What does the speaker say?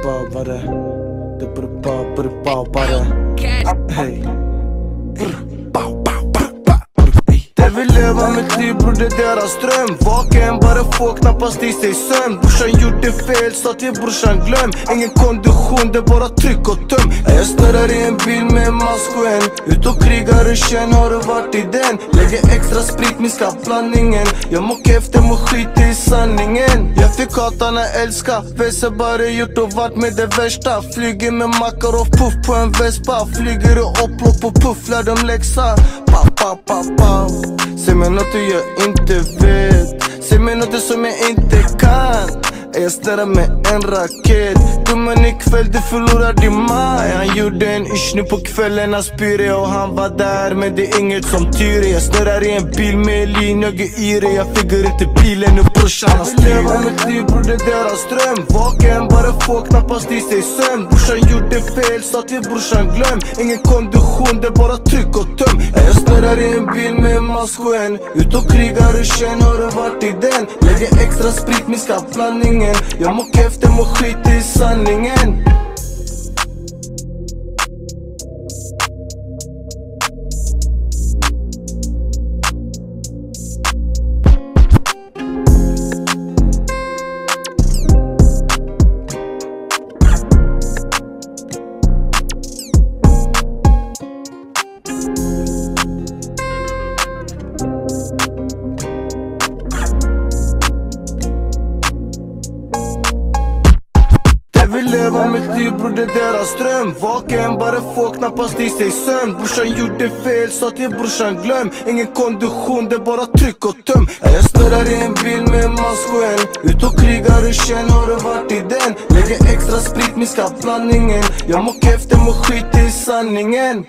Brr-ba-ba-ba-da. Brr-ba-brr-ba-ba-da. Hey. De vill leva mitt liv bror, det är deras dröm. Vaken, bara få knappast i sig sömn. Brorsan gjorde fel, sa till brorsan glöm. Ingen kondition, det är bara tryck och töm. Jag snurrar i en bil med mask och en. Ut och krigar och känn, har du varit i den? Lägger extra sprit, minskar blandningen. Jag mockar efter mig, skit i sanningen. Jag fick hatarna älska, väser bara gjort och varit med det värsta. Flyger med mackar och puff på en vespa. Flyger i upplopp och pufflar de läxa. Pa, pa, pa, pa. Säg mig något jag inte vet. Säg mig något som jag inte kan. Jag snurrar med en raket. Gumman ikväll du förlorar din maj. Han gjorde en ish nu på kvällen, han spyr och han var där. Men det är inget som tyr. Jag snurrar i en bil med lin, jag är yr. Jag figur inte bilen och brorsan han styr. Leva mitt liv bror, det är deras dröm. Vaken, bara få knappast i sig sömn. Brorsan gjorde fel, sa till brorsan glöm. Ingen kondition, det är bara tryck och töm. Jag snurrar i en bil med mask och en. Ut och krigar och känn, har du varit i den? Lägger extra sprit, minskar blandningen. Jag mockar efter mig, skit i sanningen. Vill leva mitt liv bror, det är deras dröm. Vaken, bara få knappast i sig sömn. Brorsan gjorde fel, sa till brorsan glöm. Ingen kondition, det är bara tryck och töm. Jag snurrar i en bil med mask och en. Ut och krigar och känn, har du varit i den? Lägger extra sprit, minskar blandningen. Jag mockar efter mig, skit i sanningen.